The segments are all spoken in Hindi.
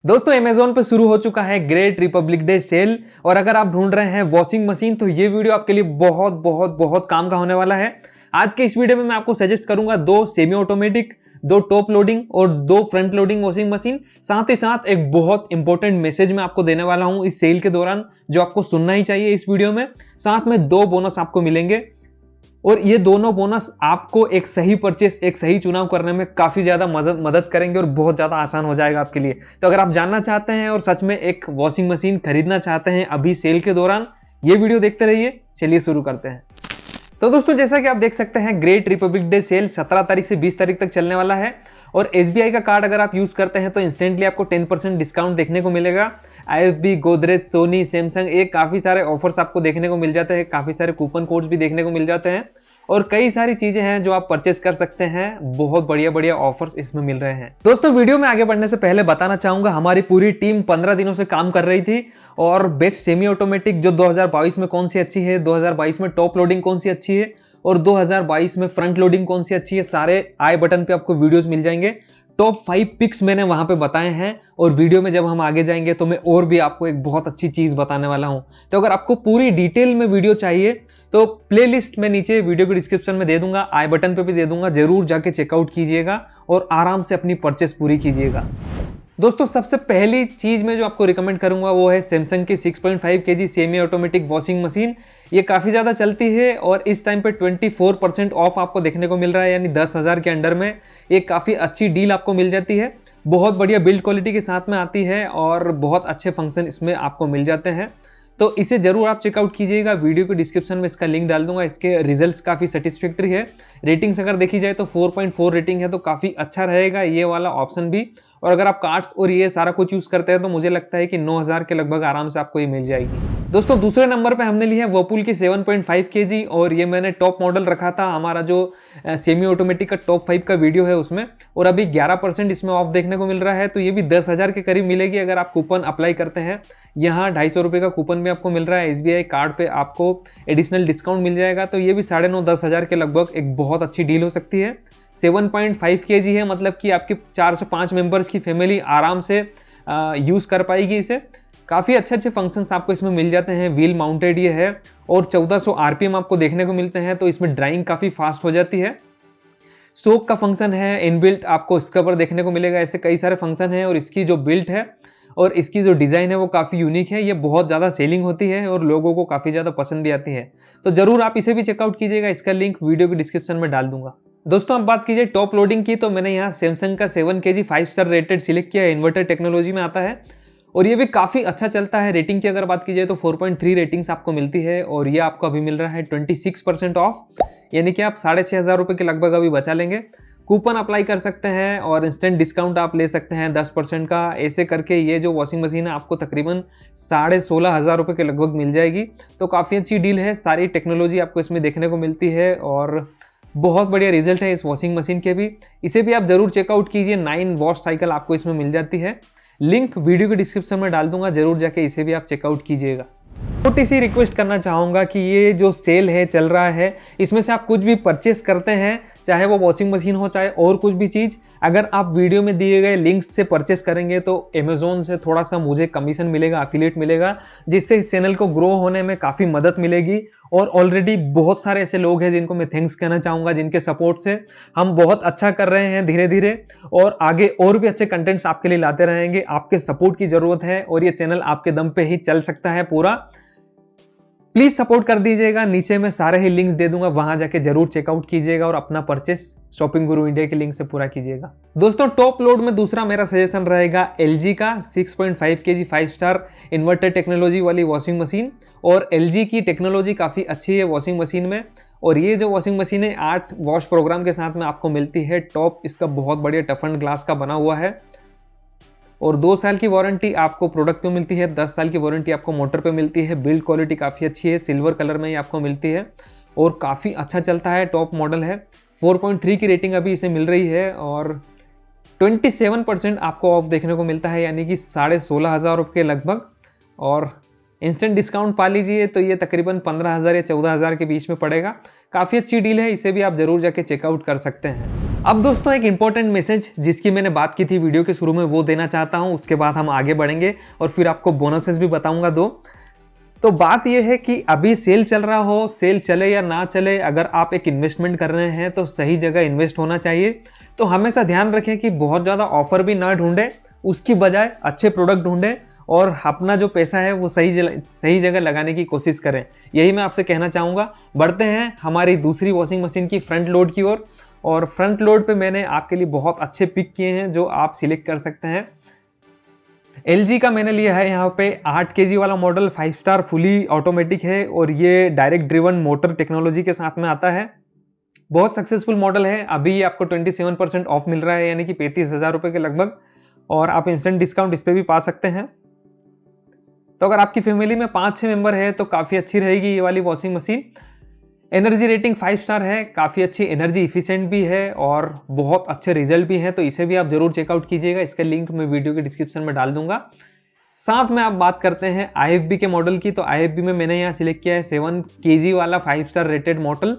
दोस्तों अमेज़न पे शुरू हो चुका है ग्रेट रिपब्लिक डे सेल और अगर आप ढूंढ रहे हैं वॉशिंग मशीन तो ये वीडियो आपके लिए बहुत बहुत बहुत काम का होने वाला है। आज के इस वीडियो में मैं आपको सजेस्ट करूंगा दो सेमी ऑटोमेटिक, दो टॉप लोडिंग और दो फ्रंट लोडिंग वॉशिंग मशीन। साथ ही साथ एक बहुत इंपॉर्टेंट मैसेज मैं आपको देने वाला हूं इस सेल के दौरान, जो आपको सुनना ही चाहिए इस वीडियो में। साथ में दो बोनस आपको मिलेंगे और ये दोनों बोनस आपको एक सही परचेस, एक सही चुनाव करने में काफी ज्यादा मदद करेंगे और बहुत ज्यादा आसान हो जाएगा आपके लिए। तो अगर आप जानना चाहते हैं और सच में एक वॉशिंग मशीन खरीदना चाहते हैं अभी सेल के दौरान, ये वीडियो देखते रहिए। चलिए शुरू करते हैं। तो दोस्तों जैसा कि आप देख सकते हैं ग्रेट रिपब्लिक डे सेल 17 तारीख से 20 तारीख तक चलने वाला है और एसबीआई का कार्ड अगर आप यूज करते हैं तो इंस्टेंटली आपको 10% डिस्काउंट देखने को मिलेगा। आईएफबी, गोदरेज, सोनी, सैमसंग, ये काफी सारे ऑफर्स आपको देखने को मिल जाते हैं, काफी सारे कूपन कोड्स भी देखने को मिल जाते हैं और कई सारी चीजें हैं जो आप परचेस कर सकते हैं। बहुत बढ़िया बढ़िया ऑफर्स इसमें मिल रहे हैं। दोस्तों वीडियो में आगे बढ़ने से पहले बताना चाहूंगा हमारी पूरी टीम 15 दिनों से काम कर रही थी और बेस्ट सेमी ऑटोमेटिक जो 2022 में कौन सी अच्छी है, 2022 में टॉप लोडिंग कौन सी अच्छी है और 2022 में फ्रंट लोडिंग कौन सी अच्छी है, सारे आई बटन पे आपको वीडियोस मिल जाएंगे। टॉप 5 पिक्स मैंने वहां पे बताए हैं और वीडियो में जब हम आगे जाएंगे तो मैं और भी आपको एक बहुत अच्छी चीज बताने वाला हूं। तो अगर आपको पूरी डिटेल में वीडियो चाहिए तो प्लेलिस्ट में नीचे वीडियो के डिस्क्रिप्शन में दे दूंगा, आई बटन पे भी दे दूंगा, जरूर जाके चेकआउट कीजिएगा और आराम से अपनी परचेस पूरी कीजिएगा। दोस्तों सबसे पहली चीज मैं जो आपको रिकमेंड करूंगा वो है सैमसंग की 6.5 KG semi automatic washing machine. ये काफी ज्यादा चलती है और इस टाइम पे 24% ऑफ आपको देखने को मिल रहा है, यानी 10,000 के अंडर में ये काफी अच्छी डील आपको मिल जाती है। बहुत बढ़िया बिल्ड क्वालिटी के साथ में आती है और बहुत अच्छे फंक्शन इसमें आपको मिल जाते हैं। तो इसे जरूर आप चेकआउट कीजिएगा। वीडियो के डिस्क्रिप्शन में इसका लिंक डाल दूंगा। इसके रिजल्ट्स काफी सेटिस्फैक्टरी है। रेटिंग्स अगर देखी जाए तो 4.4 रेटिंग है, तो काफी अच्छा रहेगा ये वाला ऑप्शन भी। और अगर आप कार्ड्स और ये सारा कुछ यूज करते हैं तो मुझे लगता है कि 9,000 के लगभग आराम से आपको ये मिल जाएगी। दोस्तों दूसरे नंबर पे हमने ली है वर्लपूल की 7.5 केजी और ये मैंने टॉप मॉडल रखा था, हमारा जो सेमी ऑटोमेटिक का टॉप 5 का वीडियो है उसमें, और अभी 11% इसमें ऑफ देखने को मिल रहा है। तो ये भी 10,000 के करीब मिलेगी अगर आप कूपन अप्लाई करते हैं। यहाँ 250 रुपये का कूपन भी आपको मिल रहा है, एसबीआई कार्ड पे आपको एडिशनल डिस्काउंट मिल जाएगा। तो ये भी 9,500-10,000 के लगभग एक बहुत अच्छी डील हो सकती है। 7.5 केजी है, मतलब कि आपकी 4 से 5 मेंबर्स की फैमिली आराम से यूज कर पाएगी इसे। काफी अच्छे अच्छे फंक्शंस आपको इसमें मिल जाते हैं। व्हील माउंटेड ये है और 1400 आरपीएम आपको देखने को मिलते हैं, तो इसमें ड्राइंग काफी फास्ट हो जाती है। सोक का फंक्शन है, इनबिल्ट आपको इसके ऊपर देखने को मिलेगा। ऐसे कई सारे फंक्शन है और इसकी जो बिल्ट है और इसकी जो डिजाइन है वो काफी यूनिक है। ये बहुत ज्यादा सेलिंग होती है और लोगों को काफी ज्यादा पसंद भी आती है। तो जरूर आप इसे भी चेकआउट कीजिएगा, इसका लिंक वीडियो के डिस्क्रिप्शन में डाल दूंगा। दोस्तों अब बात कीजिए टॉप लोडिंग की, तो मैंने यहाँ सैमसंग का 7 केजी 5 स्टार रेटेड सिलेक्ट किया है। इन्वर्टर टेक्नोलॉजी में आता है और ये भी काफी अच्छा चलता है। रेटिंग की अगर बात की जाए तो 4.3 रेटिंग्स आपको मिलती है और ये आपको अभी मिल रहा है 26% ऑफ, यानी कि आप 6,500 रुपये के लगभग अभी बचा लेंगे। कूपन अप्लाई कर सकते हैं और इंस्टेंट डिस्काउंट आप ले सकते हैं 10% का। ऐसे करके ये जो वॉशिंग मशीन है आपको तकरीबन 16,500 रुपये के लगभग मिल जाएगी। तो काफ़ी अच्छी डील है, सारी टेक्नोलॉजी आपको इसमें देखने को मिलती है और बहुत बढ़िया रिजल्ट है इस वॉशिंग मशीन के भी। इसे भी आप जरूर चेकआउट कीजिए। 9 वॉश साइकिल आपको इसमें मिल जाती है। लिंक वीडियो के डिस्क्रिप्शन में डाल दूंगा, जरूर जाके इसे भी आप चेकआउट कीजिएगा। छोटी सी रिक्वेस्ट करना चाहूँगा कि ये जो सेल है चल रहा है, इसमें से आप कुछ भी परचेस करते हैं, चाहे वो वॉशिंग मशीन हो चाहे और कुछ भी चीज़, अगर आप वीडियो में दिए गए लिंक्स से परचेस करेंगे तो अमेज़न से थोड़ा सा मुझे कमीशन मिलेगा, अफिलिएट मिलेगा, जिससे इस चैनल को ग्रो होने में काफ़ी मदद मिलेगी। और ऑलरेडी बहुत सारे ऐसे लोग हैं जिनको मैं थैंक्स कहना चाहूँगा, जिनके सपोर्ट से हम बहुत अच्छा कर रहे हैं धीरे धीरे और आगे और भी अच्छे कंटेंट्स आपके लिए लाते रहेंगे। आपके सपोर्ट की ज़रूरत है और ये चैनल आपके दम पे ही चल सकता है पूरा। प्लीज सपोर्ट कर दीजिएगा। नीचे मैं सारे ही लिंक्स दे दूंगा, वहां जाके जरूर चेकआउट कीजिएगा और अपना परचेस शॉपिंग गुरु इंडिया के लिंक से पूरा कीजिएगा। दोस्तों टॉप लोड में दूसरा मेरा सजेशन रहेगा एलजी का 6.5 केजी 5 स्टार इन्वर्टर टेक्नोलॉजी वाली वॉशिंग मशीन। और एलजी की टेक्नोलॉजी काफ़ी अच्छी है वॉशिंग मशीन में और ये जो वॉशिंग मशीन है 8 वॉश प्रोग्राम के साथ में आपको मिलती है। टॉप इसका बहुत बढ़िया टफन ग्लास का बना हुआ है और 2 साल की वारंटी आपको प्रोडक्ट पे मिलती है, 10 साल की वारंटी आपको मोटर पे मिलती है। बिल्ड क्वालिटी काफ़ी अच्छी है, सिल्वर कलर में ही आपको मिलती है और काफ़ी अच्छा चलता है। टॉप मॉडल है, 4.3 की रेटिंग अभी इसे मिल रही है और 27% आपको ऑफ देखने को मिलता है, यानी कि 16,500 रुपये के लगभग। और इंस्टेंट डिस्काउंट पा लीजिए तो ये तकरीबन 15,000 या 14,000 के बीच में पड़ेगा। काफ़ी अच्छी डील है, इसे भी आप जरूर जाके चेकआउट कर सकते हैं। अब दोस्तों एक इंपॉर्टेंट मैसेज जिसकी मैंने बात की थी वीडियो के शुरू में वो देना चाहता हूं, उसके बाद हम आगे बढ़ेंगे और फिर आपको बोनसेस भी बताऊंगा दो। तो बात यह है कि अभी सेल चल रहा हो, सेल चले या ना चले, अगर आप एक इन्वेस्टमेंट कर रहे हैं तो सही जगह इन्वेस्ट होना चाहिए। तो हमेशा ध्यान रखें कि बहुत ज़्यादा ऑफर भी ना ढूंढें, उसकी बजाय अच्छे प्रोडक्ट ढूंढें और अपना जो पैसा है वो सही जगह लगाने की कोशिश करें। यही मैं आपसे कहना चाहूँगा। बढ़ते हैं हमारी दूसरी वॉशिंग मशीन की फ्रंट लोड की ओर। और फ्रंट लोड पे मैंने आपके लिए बहुत अच्छे पिक किए हैं जो आप सिलेक्ट कर सकते हैं। LG का मैंने लिया है यहाँ पे 8 kg वाला मॉडल, 5 स्टार फुली ऑटोमेटिक है और ये डायरेक्ट ड्रिवन मोटर टेक्नोलॉजी के साथ में आता है। बहुत सक्सेसफुल मॉडल है। अभी ये आपको 27% ऑफ मिल रहा है, यानी कि 35,000 रुपये के लगभग, और आप इंस्टेंट डिस्काउंट इस पर भी पा सकते हैं। तो अगर आपकी फैमिली में 5-6 मेंबर है तो काफ़ी अच्छी रहेगी ये वाली washing machine. Energy rating 5 star है, काफ़ी अच्छी एनर्जी इफिशिएंट भी है और बहुत अच्छे रिजल्ट भी हैं, तो इसे भी आप जरूर चेकआउट कीजिएगा। इसका लिंक मैं वीडियो के डिस्क्रिप्शन में डाल दूंगा। साथ में आप बात करते हैं IFB के मॉडल की, तो IFB में मैंने यहाँ सिलेक्ट किया है 7 kg वाला 5 स्टार रेटेड मॉडल,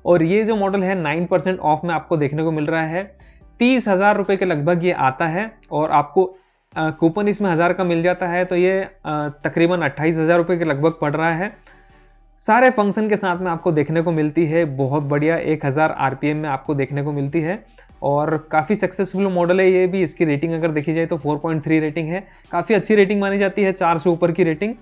और ये जो मॉडल है 9% ऑफ में आपको देखने को मिल रहा है। 30,000 रुपये के लगभग ये आता है और आपको कूपन इसमें 1000 का मिल जाता है, तो ये तकरीबन 28,000 रुपये के लगभग पड़ रहा है। सारे फंक्शन के साथ में आपको देखने को मिलती है, बहुत बढ़िया 1000 RPM में आपको देखने को मिलती है और काफ़ी सक्सेसफुल मॉडल है ये भी। इसकी रेटिंग अगर देखी जाए तो 4.3 रेटिंग है, काफ़ी अच्छी रेटिंग मानी जाती है, 4 से ऊपर की रेटिंग।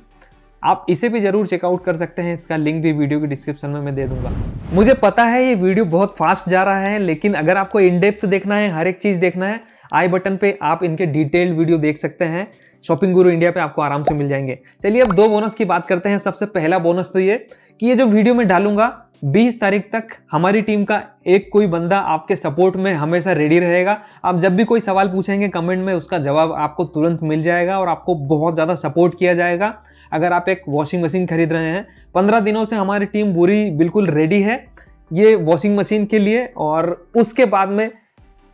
आप इसे भी जरूर चेकआउट कर सकते हैं, इसका लिंक भी वीडियो के डिस्क्रिप्शन में मैं दे दूंगा। मुझे पता है ये वीडियो बहुत फास्ट जा रहा है, लेकिन अगर आपको इन डेप्थ देखना है, हर एक चीज़ देखना है, आई बटन पे आप इनके डिटेल्ड वीडियो देख सकते हैं। शॉपिंग गुरु इंडिया पे आपको आराम से मिल जाएंगे। चलिए अब 2 बोनस की बात करते हैं। सबसे पहला बोनस तो ये कि ये जो वीडियो में डालूंगा 20 तारीख तक हमारी टीम का एक कोई बंदा आपके सपोर्ट में हमेशा रेडी रहेगा। आप जब भी कोई सवाल पूछेंगे कमेंट में, उसका जवाब आपको तुरंत मिल जाएगा और आपको बहुत ज़्यादा सपोर्ट किया जाएगा। अगर आप एक वॉशिंग मशीन खरीद रहे हैं, 15 दिनों से हमारी टीम पूरी बिल्कुल रेडी है ये वॉशिंग मशीन के लिए। और उसके बाद में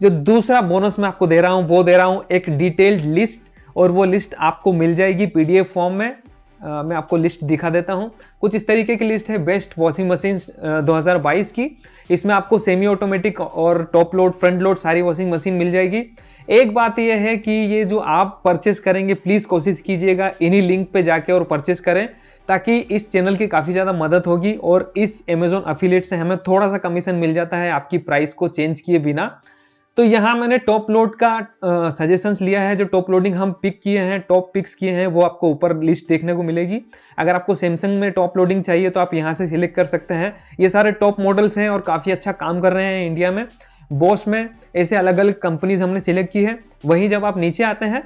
जो दूसरा बोनस मैं आपको दे रहा हूँ वो दे रहा हूँ एक डिटेल्ड लिस्ट, और वो लिस्ट आपको मिल जाएगी PDF फॉर्म में। मैं आपको लिस्ट दिखा देता हूँ। कुछ इस तरीके की लिस्ट है बेस्ट वॉशिंग मशीन 2022 की। इसमें आपको सेमी ऑटोमेटिक और टॉप लोड, फ्रंट लोड सारी वॉशिंग मशीन मिल जाएगी। एक बात यह है कि ये जो आप परचेस करेंगे प्लीज़ कोशिश कीजिएगा इन्हीं लिंक पे जाके और परचेस करें, ताकि इस चैनल की काफ़ी ज़्यादा मदद होगी और इस अमेजोन अफिलिएट से हमें थोड़ा सा कमीशन मिल जाता है आपकी प्राइस को चेंज किए बिना। तो यहाँ मैंने टॉप लोड का सजेशंस लिया है, जो टॉप लोडिंग हम पिक किए हैं, टॉप पिक्स किए हैं, वो आपको ऊपर लिस्ट देखने को मिलेगी। अगर आपको सैमसंग में टॉप लोडिंग चाहिए तो आप यहाँ से सिलेक्ट कर सकते हैं। ये सारे टॉप मॉडल्स हैं और काफ़ी अच्छा काम कर रहे हैं इंडिया में। बॉश में ऐसे अलग अलग कंपनीज हमने सिलेक्ट की है। वहीं जब आप नीचे आते हैं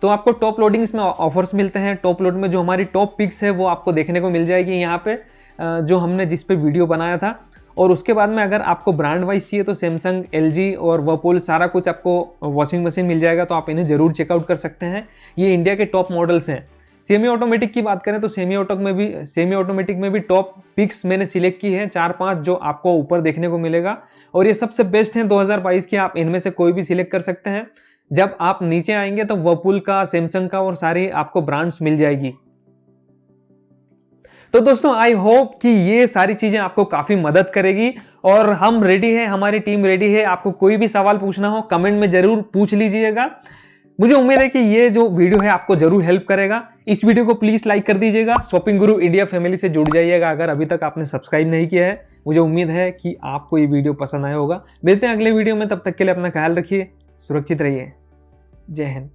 तो आपको टॉप लोडिंग्स में ऑफर्स मिलते हैं। टॉप लोड में जो हमारी टॉप पिक्स है वो आपको देखने को मिल जाएगी यहाँ पे, जो हमने जिस पे वीडियो बनाया था। और उसके बाद में अगर आपको ब्रांड वाइज चाहिए तो सैमसंग, LG और वर्लपूल सारा कुछ आपको वॉशिंग मशीन मिल जाएगा, तो आप इन्हें जरूर चेकआउट कर सकते हैं। ये इंडिया के टॉप मॉडल्स हैं। सेमी ऑटोमेटिक की बात करें तो सेमी ऑटोमेटिक में भी टॉप पिक्स मैंने सिलेक्ट की है 4-5, जो आपको ऊपर देखने को मिलेगा। और ये सबसे बेस्ट हैं 2022 की, आप इनमें से कोई भी सिलेक्ट कर सकते हैं। जब आप नीचे आएंगे तो वर्लपूल का, सैमसंग का और सारी आपको ब्रांड्स मिल जाएगी। तो दोस्तों आई होप कि ये सारी चीजें आपको काफी मदद करेगी और हम रेडी हैं, हमारी टीम रेडी है। आपको कोई भी सवाल पूछना हो कमेंट में जरूर पूछ लीजिएगा। मुझे उम्मीद है कि ये जो वीडियो है आपको जरूर हेल्प करेगा। इस वीडियो को प्लीज लाइक कर दीजिएगा। शॉपिंग गुरु इंडिया फैमिली से जुड़ जाइएगा अगर अभी तक आपने सब्सक्राइब नहीं किया है। मुझे उम्मीद है कि आपको ये वीडियो पसंद आया होगा। मिलते हैं अगले वीडियो में, तब तक के लिए अपना ख्याल रखिए, सुरक्षित रहिए। जय हिंद।